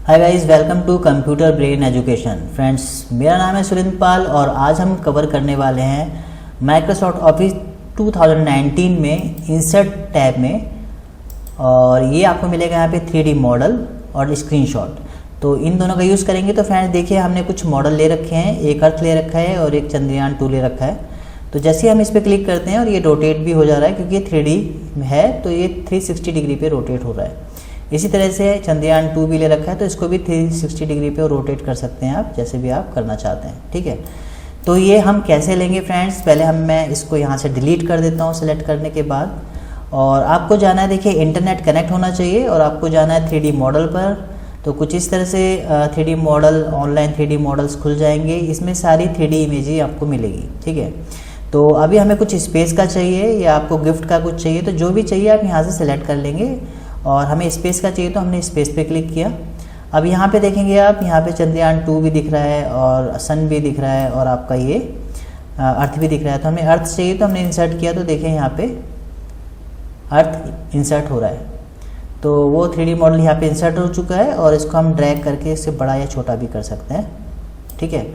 Hi guys, welcome to computer brain education. Friends, मेरा नाम है सुरेंद्र पाल और आज हम कवर करने वाले हैं माइक्रोसॉफ्ट ऑफिस 2019 में इंसर्ट टैब में। और ये आपको मिलेगा यहाँ पे 3D मॉडल और स्क्रीनशॉट, तो इन दोनों का यूज़ करेंगे। तो फ्रेंड्स देखिए, हमने कुछ मॉडल ले रखे हैं, एक अर्थ ले रखा है और एक चंद्रयान 2 ले रखा है। तो जैसे ही हम इस पर क्लिक करते हैं और ये रोटेट भी हो जा रहा है क्योंकि ये 3D है, तो ये 360 डिग्री पे रोटेट हो रहा है। इसी तरह से चंद्रयान 2 भी ले रखा है, तो इसको भी 360 डिग्री पे रोटेट कर सकते हैं आप, जैसे भी आप करना चाहते हैं। ठीक है, तो ये हम कैसे लेंगे फ्रेंड्स, पहले मैं इसको यहाँ से डिलीट कर देता हूँ सेलेक्ट करने के बाद। और आपको जाना है, देखिए इंटरनेट कनेक्ट होना चाहिए और आपको जाना है 3D मॉडल पर। तो कुछ इस तरह से 3D model, online 3D models खुल जाएंगे, इसमें सारी 3D इमेज ही आपको मिलेगी। ठीक है, तो अभी हमें कुछ स्पेस का चाहिए या आपको गिफ्ट का कुछ चाहिए, तो जो भी चाहिए आप यहाँ से सिलेक्ट कर लेंगे। और हमें स्पेस का चाहिए तो हमने स्पेस पे क्लिक किया। अब यहाँ पे देखेंगे आप, यहाँ पे चंद्रयान 2 भी दिख रहा है और सन भी दिख रहा है और आपका ये अर्थ भी दिख रहा है। तो हमें अर्थ चाहिए तो हमने इंसर्ट किया, तो देखें यहाँ पे अर्थ इंसर्ट हो रहा है। तो वो 3D मॉडल यहाँ पे इंसर्ट हो चुका है और इसको हम ड्रैग करके इससे बड़ा या छोटा भी कर सकते हैं। ठीक है,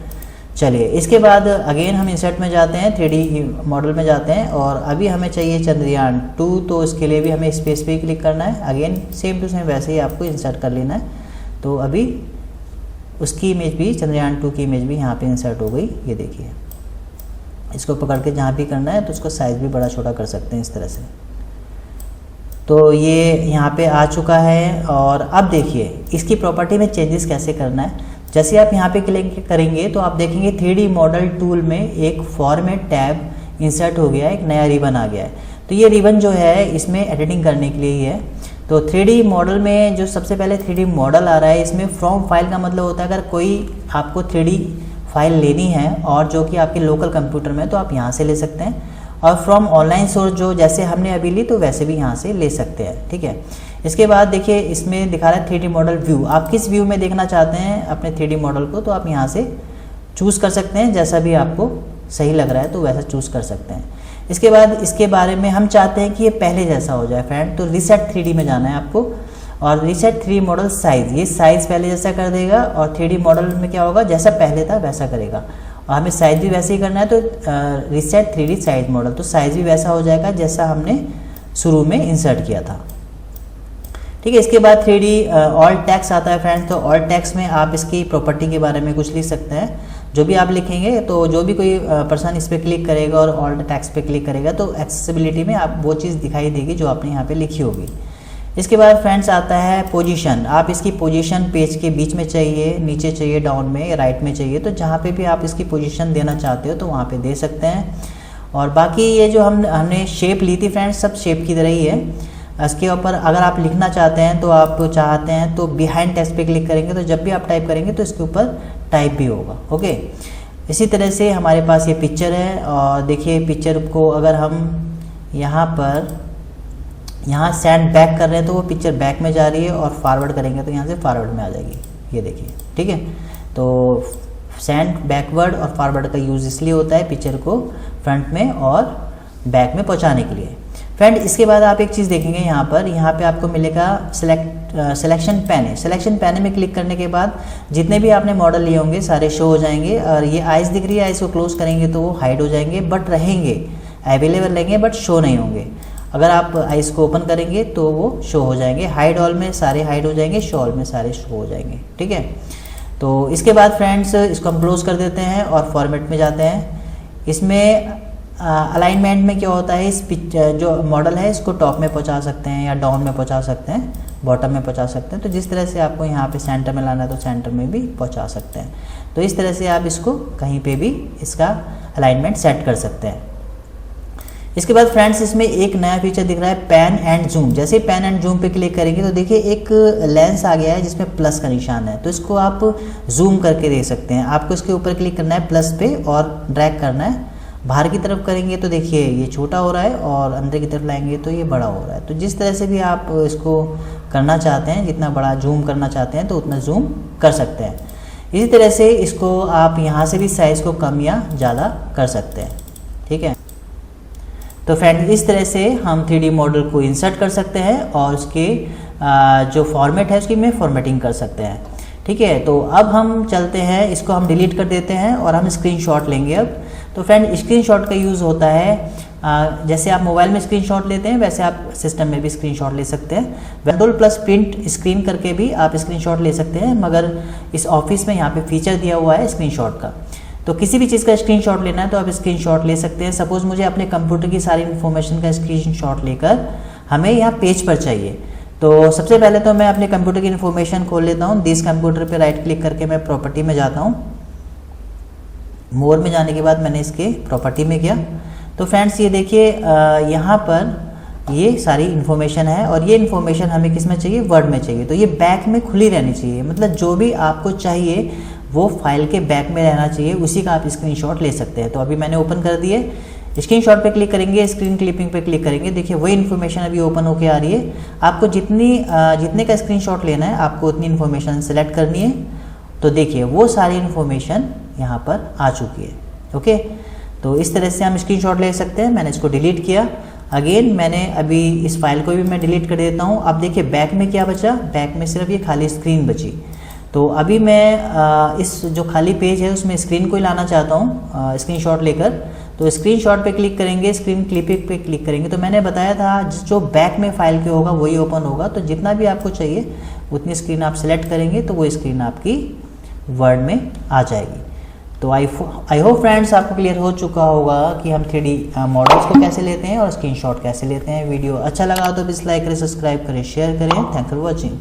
चलिए इसके बाद अगेन हम इंसर्ट में जाते हैं, 3D मॉडल में जाते हैं और अभी हमें चाहिए चंद्रयान 2, तो इसके लिए भी हमें स्पेस पे ही क्लिक करना है। अगेन सेम टू सेम वैसे ही आपको इंसर्ट कर लेना है। तो अभी उसकी इमेज भी, चंद्रयान 2 की इमेज भी यहाँ पे इंसर्ट हो गई। ये देखिए, इसको पकड़ के जहाँ भी करना है तो उसको साइज़ भी बड़ा छोटा कर सकते हैं इस तरह से। तो ये यहाँ पे आ चुका है। और अब देखिए इसकी प्रॉपर्टी में चेंजेस कैसे करना है। जैसे आप यहाँ पे क्लिक करेंगे तो आप देखेंगे 3D मॉडल टूल में एक फॉर्मेट टैब इंसर्ट हो गया है, एक नया रिबन आ गया है। तो ये रिबन जो है इसमें एडिटिंग करने के लिए ही है। तो 3D मॉडल में जो सबसे पहले 3D मॉडल आ रहा है, इसमें फ्रॉम फाइल का मतलब होता है अगर कोई आपको 3D फाइल लेनी है और जो कि आपके लोकल कंप्यूटर में, तो आप यहाँ से ले सकते हैं। और फ्रॉम ऑनलाइन सोर्स, जो जैसे हमने अभी ली तो वैसे भी यहाँ से ले सकते हैं। ठीक है, इसके बाद देखिए इसमें दिखा रहा है 3D मॉडल व्यू। आप किस व्यू में देखना चाहते हैं अपने 3D मॉडल को, तो आप यहाँ से चूज़ कर सकते हैं, जैसा भी आपको सही लग रहा है तो वैसा चूज़ कर सकते हैं। इसके बाद इसके बारे में हम चाहते हैं कि ये पहले जैसा हो जाए फ्रेंड, तो रीसेट 3D में जाना है आपको। और रीसेट 3D मॉडल साइज़, ये साइज़ पहले जैसा कर देगा और 3D मॉडल में क्या होगा, जैसा पहले था वैसा करेगा। और हमें साइज़ भी वैसे ही करना है, तो रीसेट 3D साइज मॉडल, तो साइज़ भी वैसा हो जाएगा जैसा हमने शुरू में इंसर्ट किया था। ठीक है, इसके बाद 3D ऑल टेक्स्ट आता है फ्रेंड्स। तो ऑल टेक्स्ट में आप इसकी प्रॉपर्टी के बारे में कुछ लिख सकते हैं। जो भी आप लिखेंगे, तो जो भी कोई पर्सन इस पर क्लिक करेगा और ऑल टेक्स्ट पे क्लिक करेगा तो एक्सेसिबिलिटी में आप वो चीज़ दिखाई देगी जो आपने यहाँ पे लिखी होगी। इसके बाद फ्रेंड्स आता है पोजीशन। आप इसकी पोजीशन पेज के बीच में चाहिए, नीचे चाहिए, डाउन में, राइट में चाहिए, तो जहाँ पे भी आप इसकी पोजीशन देना चाहते हो तो वहाँ पे दे सकते हैं। और बाकी ये जो हमने शेप ली थी फ्रेंड्स, सब शेप की तरह ही है। इसके ऊपर अगर आप लिखना चाहते हैं तो आप चाहते हैं तो बिहाइंड टेक्स्ट पे क्लिक करेंगे, तो जब भी आप टाइप करेंगे तो इसके ऊपर टाइप भी होगा। ओके, इसी तरह से हमारे पास ये पिक्चर है। और देखिए पिक्चर को अगर हम यहाँ सेंड बैक कर रहे हैं तो वो पिक्चर बैक में जा रही है, और फॉरवर्ड करेंगे तो यहाँ से फॉरवर्ड में आ जाएगी। ये देखिए, ठीक है। तो सेंड बैकवर्ड और फॉरवर्ड का यूज़ इसलिए होता है पिक्चर को फ्रंट में और बैक में पहुँचाने के लिए। फ्रेंड इसके बाद आप एक चीज़ देखेंगे यहाँ पे आपको मिलेगा सिलेक्शन पैन है। सिलेक्शन पैन में क्लिक करने के बाद जितने भी आपने मॉडल लिए होंगे सारे शो हो जाएंगे। और ये आइज़ दिख रही है, आइज़ को क्लोज करेंगे तो वो हाइड हो जाएंगे, बट रहेंगे, अवेलेबल रहेंगे, बट शो नहीं होंगे। अगर आप आइज़ को ओपन करेंगे तो वो शो हो जाएंगे। हाइड ऑल में सारे हाइड हो जाएंगे, शो ऑल में सारे शो हो जाएंगे। ठीक है, तो इसके बाद फ्रेंड्स इसको हम क्लोज कर देते हैं और फॉर्मेट में जाते हैं। इसमें अलाइनमेंट में क्या होता है, इस जो मॉडल है इसको टॉप में पहुंचा सकते हैं या डाउन में पहुंचा सकते हैं, बॉटम में पहुंचा सकते हैं। तो जिस तरह से आपको यहाँ पे सेंटर में लाना है तो सेंटर में भी पहुंचा सकते हैं। तो इस तरह से आप इसको कहीं पे भी इसका अलाइनमेंट सेट कर सकते हैं। इसके बाद फ्रेंड्स इसमें एक नया फीचर दिख रहा है, पैन एंड जूम। जैसे ही पैन एंड जूम पे क्लिक करेंगे तो देखिए एक लेंस आ गया है जिसमें प्लस का निशान है, तो इसको आप जूम करके देख सकते हैं। आपको इसके ऊपर क्लिक करना है प्लस पे और ड्रैग करना है। बाहर की तरफ करेंगे तो देखिए ये छोटा हो रहा है और अंदर की तरफ लाएंगे तो ये बड़ा हो रहा है। तो जिस तरह से भी आप इसको करना चाहते हैं, जितना बड़ा जूम करना चाहते हैं तो उतना जूम कर सकते हैं। इसी तरह से इसको आप यहाँ से भी साइज़ को कम या ज़्यादा कर सकते हैं। ठीक है, तो फ्रेंड इस तरह से हम 3D मॉडल को इंसर्ट कर सकते हैं और उसके जो फॉर्मेट है उसकी में फॉर्मेटिंग कर सकते हैं। ठीक है, तो अब हम चलते हैं, इसको हम डिलीट कर देते हैं और हम स्क्रीनशॉट लेंगे अब। तो फ्रेंड स्क्रीनशॉट का यूज़ होता है जैसे आप मोबाइल में स्क्रीनशॉट लेते हैं वैसे आप सिस्टम में भी स्क्रीनशॉट ले सकते हैं। कंट्रोल प्लस प्रिंट स्क्रीन करके भी आप स्क्रीनशॉट ले सकते हैं, मगर इस ऑफिस में यहाँ पे फीचर दिया हुआ है स्क्रीनशॉट का। तो किसी भी चीज़ का स्क्रीनशॉट लेना है तो आप स्क्रीनशॉट ले सकते हैं। सपोज़ मुझे अपने कंप्यूटर की सारी इन्फॉर्मेशन का स्क्रीनशॉट लेकर हमें यहाँ पेज पर चाहिए, तो सबसे पहले तो मैं अपने कंप्यूटर की इन्फॉर्मेशन खोल लेता हूँ। दिस कंप्यूटर पे राइट क्लिक करके मैं प्रॉपर्टी में जाता हूँ। मोर में जाने के बाद मैंने इसके प्रॉपर्टी में किया। तो फ्रेंड्स ये देखिए यहाँ पर ये सारी इन्फॉर्मेशन है और ये इन्फॉर्मेशन हमें किस में चाहिए, वर्ड में चाहिए। तो ये बैक में खुली रहनी चाहिए, मतलब जो भी आपको चाहिए वो फाइल के बैक में रहना चाहिए, उसी का आप स्क्रीनशॉट ले सकते हैं। तो अभी मैंने ओपन कर दिए, स्क्रीनशॉट पे क्लिक करेंगे, स्क्रीन क्लिपिंग पे क्लिक करेंगे, देखिए वही इन्फॉर्मेशन अभी ओपन होके आ रही है। आपको जितने का स्क्रीनशॉट लेना है आपको उतनी इन्फॉर्मेशन सेलेक्ट करनी है। तो देखिए वो सारी इन्फॉर्मेशन यहाँ पर आ चुकी है। ओके, तो इस तरह से हम स्क्रीनशॉट ले सकते हैं। मैंने इसको डिलीट किया। अगेन मैंने अभी इस फाइल को भी मैं डिलीट कर देता हूँ। अब देखिए बैक में क्या बचा, बैक में सिर्फ ये खाली स्क्रीन बची। तो अभी मैं इस जो खाली पेज है उसमें स्क्रीन को ही लाना चाहता हूँ स्क्रीनशॉट लेकर। तो स्क्रीनशॉट पे क्लिक करेंगे, स्क्रीन क्लिपिंग पे क्लिक करेंगे। तो मैंने बताया था जो बैक में फाइल के होगा वही ओपन होगा। तो जितना भी आपको चाहिए उतनी स्क्रीन आप सेलेक्ट करेंगे तो वो स्क्रीन आपकी वर्ड में आ जाएगी। तो आई होप फ्रेंड्स आपको क्लियर हो चुका होगा कि हम 3D मॉडल्स को कैसे लेते हैं और स्क्रीनशॉट कैसे लेते हैं। वीडियो अच्छा लगा तो प्लीज़ लाइक करें, सब्सक्राइब करें, शेयर करें। Thank for watching.